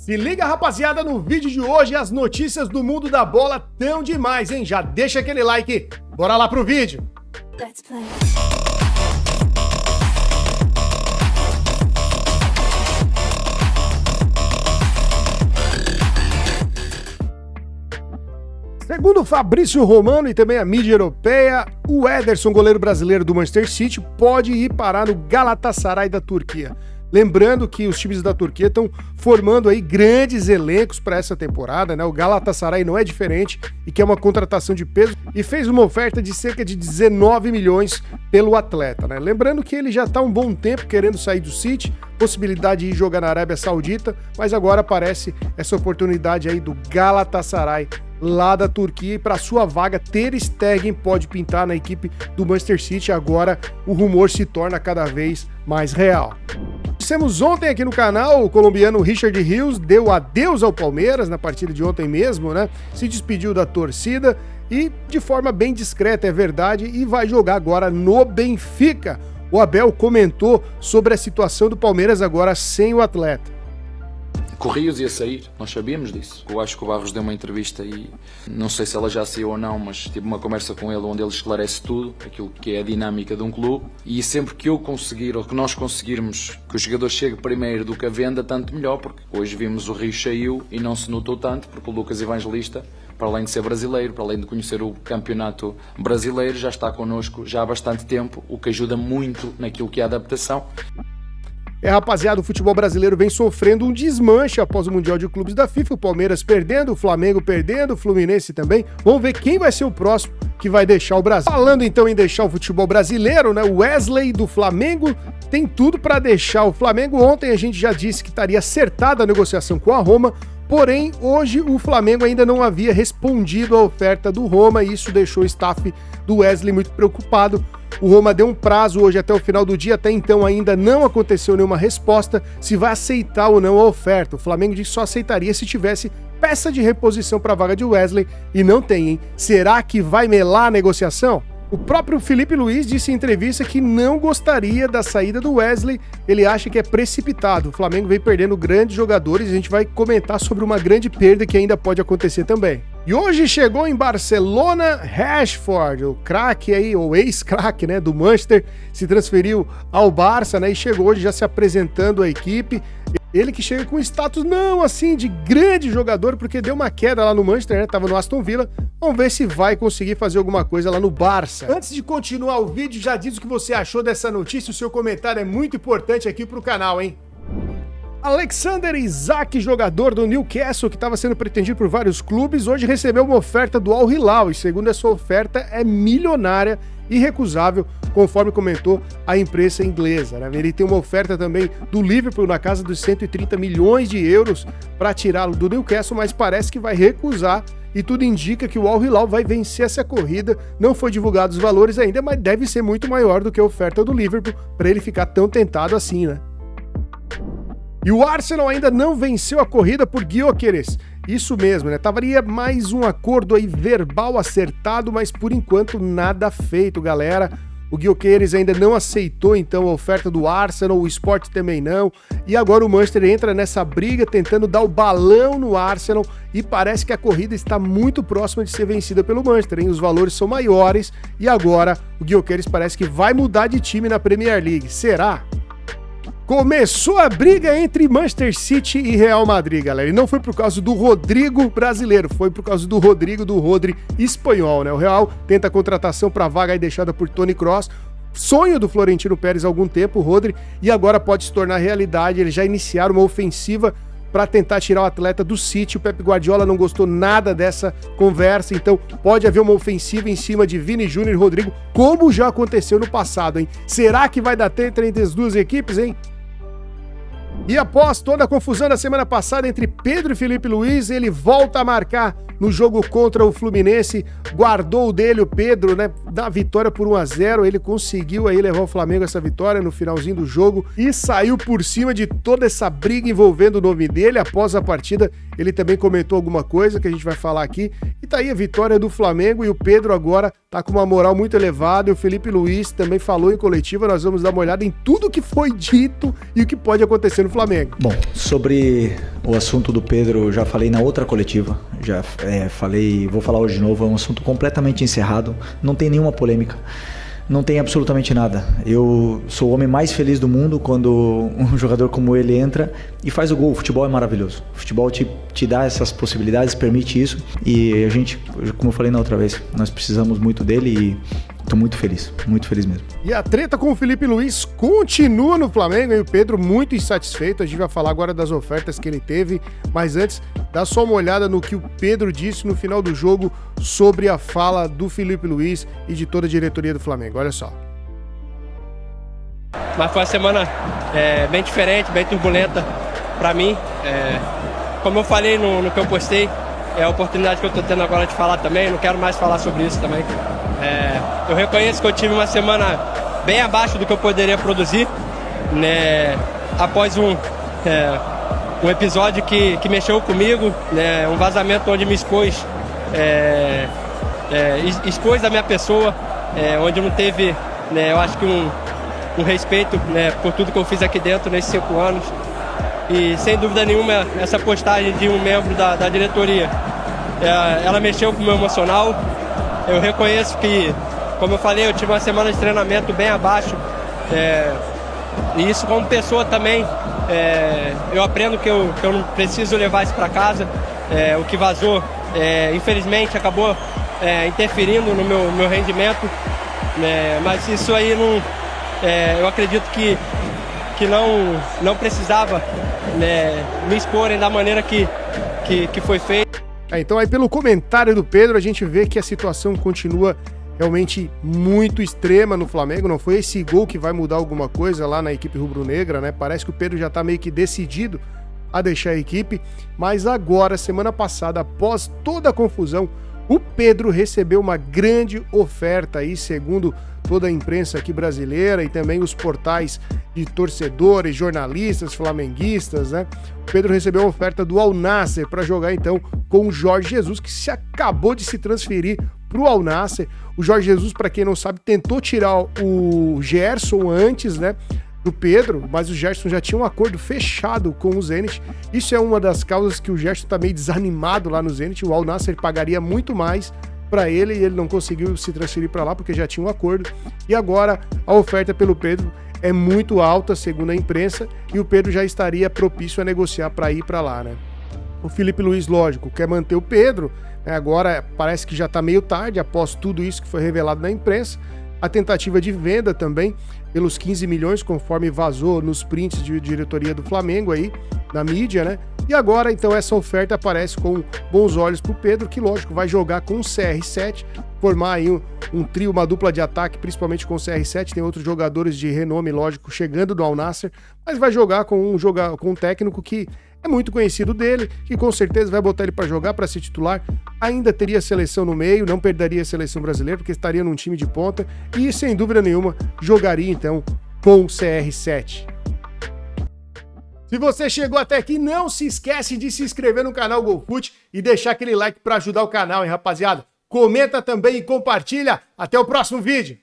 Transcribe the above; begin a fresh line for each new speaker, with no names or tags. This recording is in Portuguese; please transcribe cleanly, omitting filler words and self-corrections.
Se liga, rapaziada, no vídeo de hoje as notícias do mundo da bola tão demais, hein? Já deixa aquele like, bora lá pro vídeo. Let's play. Segundo Fabrício Romano e também a mídia europeia, o Ederson, goleiro brasileiro do Manchester City, pode ir parar no Galatasaray da Turquia. Lembrando que os times da Turquia estão formando aí grandes elencos para essa temporada, né? O Galatasaray não é diferente e quer uma contratação de peso e fez uma oferta de cerca de 19 milhões pelo atleta, né? Lembrando que ele já está há um bom tempo querendo sair do City, possibilidade de ir jogar na Arábia Saudita, mas agora aparece essa oportunidade aí do Galatasaray lá da Turquia, e para sua vaga Ter Stegen pode pintar na equipe do Manchester City. Agora o rumor se torna cada vez mais real. Dissemos ontem aqui no canal, o colombiano Richard Rios deu adeus ao Palmeiras na partida de ontem mesmo, né? Se despediu da torcida e de forma bem discreta, é verdade, e vai jogar agora no Benfica. O Abel comentou sobre a situação do Palmeiras agora sem o atleta.
Com o Rios ia sair, nós sabíamos disso. Eu acho que o Barros deu uma entrevista e não sei se ela já saiu ou não, mas tive uma conversa com ele onde ele esclarece tudo, aquilo que é a dinâmica de um clube, e sempre que eu conseguir ou que nós conseguirmos que o jogador chegue primeiro do que a venda, tanto melhor, porque hoje vimos o Rios saiu e não se notou tanto, porque o Lucas Evangelista, para além de ser brasileiro, para além de conhecer o campeonato brasileiro, já está connosco já há bastante tempo, o que ajuda muito naquilo que é a adaptação.
Rapaziada, o futebol brasileiro vem sofrendo um desmanche após o Mundial de Clubes da FIFA, o Palmeiras perdendo, o Flamengo perdendo, o Fluminense também. Vamos ver quem vai ser o próximo que vai deixar o Brasil. Falando então em deixar o futebol brasileiro, né? O Wesley do Flamengo tem tudo para deixar o Flamengo. Ontem a gente já disse que estaria acertada a negociação com a Roma, porém hoje o Flamengo ainda não havia respondido à oferta do Roma e isso deixou o staff do Wesley muito preocupado. O Roma deu um prazo hoje até o final do dia, até então ainda não aconteceu nenhuma resposta se vai aceitar ou não a oferta. O Flamengo disse que só aceitaria se tivesse peça de reposição para a vaga de Wesley e não tem, hein? Será que vai melar a negociação? O próprio Felipe Luiz disse em entrevista que não gostaria da saída do Wesley, ele acha que é precipitado. O Flamengo vem perdendo grandes jogadores e a gente vai comentar sobre uma grande perda que ainda pode acontecer também. E hoje chegou em Barcelona Rashford, o craque aí, ou ex-craque, né, do Manchester, se transferiu ao Barça, né, e chegou hoje já se apresentando à equipe. Ele que chega com status não assim de grande jogador, porque deu uma queda lá no Manchester, né? Tava no Aston Villa. Vamos ver se vai conseguir fazer alguma coisa lá no Barça. Antes de continuar o vídeo, já diz o que você achou dessa notícia. O seu comentário é muito importante aqui pro canal, hein? Alexander Isak, jogador do Newcastle, que estava sendo pretendido por vários clubes, hoje recebeu uma oferta do Al Hilal e, segundo essa oferta, é milionária, irrecusável, conforme comentou a imprensa inglesa, né? Ele tem uma oferta também do Liverpool na casa dos 130 milhões de euros para tirá-lo do Newcastle, mas parece que vai recusar e tudo indica que o Al Hilal vai vencer essa corrida. Não foi divulgado os valores ainda, mas deve ser muito maior do que a oferta do Liverpool para ele ficar tão tentado assim, né? E o Arsenal ainda não venceu a corrida por Gyökeres. Isso mesmo, né? Tavaria mais um acordo aí verbal acertado, mas por enquanto nada feito, galera. O Gyökeres ainda não aceitou então a oferta do Arsenal, o Sport também não. E agora o Manchester entra nessa briga tentando dar o balão no Arsenal e parece que a corrida está muito próxima de ser vencida pelo Manchester, hein? Os valores são maiores e agora o Gyökeres parece que vai mudar de time na Premier League. Será? Começou a briga entre Manchester City e Real Madrid, galera. E não foi por causa do Rodrigo brasileiro, foi por causa do Rodri espanhol, né? O Real tenta a contratação para a vaga aí deixada por Toni Kroos. Sonho do Florentino Pérez há algum tempo, o Rodri, e agora pode se tornar realidade. Eles já iniciaram uma ofensiva para tentar tirar o atleta do City. O Pep Guardiola não gostou nada dessa conversa, então pode haver uma ofensiva em cima de Vini Júnior e Rodrigo, como já aconteceu no passado, hein? Será que vai dar treta entre as duas equipes, hein? E após toda a confusão da semana passada entre Pedro e Felipe Luiz, ele volta a marcar no jogo contra o Fluminense, guardou o dele, o Pedro, né, da vitória por 1-0, ele conseguiu aí levar o Flamengo a essa vitória no finalzinho do jogo e saiu por cima de toda essa briga envolvendo o nome dele. Após a partida, ele também comentou alguma coisa que a gente vai falar aqui, e tá aí a vitória do Flamengo, e o Pedro agora tá com uma moral muito elevada, e o Felipe Luiz também falou em coletiva. Nós vamos dar uma olhada em tudo que foi dito e o que pode acontecer no Flamengo.
Bom, sobre O assunto do Pedro eu já falei na outra coletiva, já falei, vou falar hoje de novo, é um assunto completamente encerrado, não tem nenhuma polêmica. Não tem absolutamente nada. Eu sou o homem mais feliz do mundo quando um jogador como ele entra e faz o gol. O futebol é maravilhoso. O futebol te dá essas possibilidades, permite isso. E a gente, como eu falei na outra vez, nós precisamos muito dele e estou muito feliz mesmo.
E a treta com o Felipe Luiz continua no Flamengo, e o Pedro muito insatisfeito. A gente vai falar agora das ofertas que ele teve, mas antes, dá só uma olhada no que o Pedro disse no final do jogo sobre a fala do Felipe Luiz e de toda a diretoria do Flamengo. Olha só.
Mas foi uma semana bem diferente, bem turbulenta para mim. Como eu falei no que eu postei, é a oportunidade que eu estou tendo agora de falar também, não quero mais falar sobre isso também. Eu reconheço que eu tive uma semana bem abaixo do que eu poderia produzir, né, após um episódio que mexeu comigo, né, um vazamento onde me expôs da minha pessoa, onde não teve, né, eu acho que um respeito, né, por tudo que eu fiz aqui dentro nesses 5 anos. E sem dúvida nenhuma essa postagem de um membro da diretoria, ela mexeu com o meu emocional. Eu reconheço que, como eu falei, eu tive uma semana de treinamento bem abaixo, e isso como pessoa também, eu aprendo que eu não preciso levar isso para casa. O que vazou, infelizmente, acabou interferindo no meu rendimento, mas isso aí eu acredito que não precisava, me exporem da maneira que foi feito.
Então aí pelo comentário do Pedro a gente vê que a situação continua realmente muito extrema no Flamengo. Não foi esse gol que vai mudar alguma coisa lá na equipe rubro-negra, né? Parece que o Pedro já tá meio que decidido a deixar a equipe, mas agora, semana passada, após toda a confusão, o Pedro recebeu uma grande oferta aí, segundo toda a imprensa aqui brasileira e também os portais de torcedores, jornalistas, flamenguistas, né? O Pedro recebeu uma oferta do Al Nassr para jogar então com o Jorge Jesus, que acabou de se transferir para o Al Nassr. O Jorge Jesus, para quem não sabe, tentou tirar o Gerson antes, né, do Pedro, mas o Gerson já tinha um acordo fechado com o Zenit. Isso é uma das causas que o Gerson tá meio desanimado lá no Zenit. O Al Nassr pagaria muito mais para ele e ele não conseguiu se transferir para lá porque já tinha um acordo. E agora a oferta pelo Pedro é muito alta, segundo a imprensa, e o Pedro já estaria propício a negociar para ir para lá, né? O Felipe Luiz, lógico, quer manter o Pedro, né? Agora parece que já tá meio tarde, após tudo isso que foi revelado na imprensa. A tentativa de venda também, pelos 15 milhões, conforme vazou nos prints de diretoria do Flamengo aí, na mídia, né? E agora, então, essa oferta aparece com bons olhos pro Pedro, que, lógico, vai jogar com o CR7, formar aí um trio, uma dupla de ataque, principalmente com o CR7. Tem outros jogadores de renome, lógico, chegando do Al Nassr, mas vai jogar com um técnico que é muito conhecido dele, que com certeza vai botar ele para jogar, para ser titular. Ainda teria a seleção no meio, não perderia a seleção brasileira, porque estaria num time de ponta e, sem dúvida nenhuma, jogaria então com o CR7. Se você chegou até aqui, não se esquece de se inscrever no canal GolFut e deixar aquele like para ajudar o canal, hein, rapaziada? Comenta também e compartilha. Até o próximo vídeo.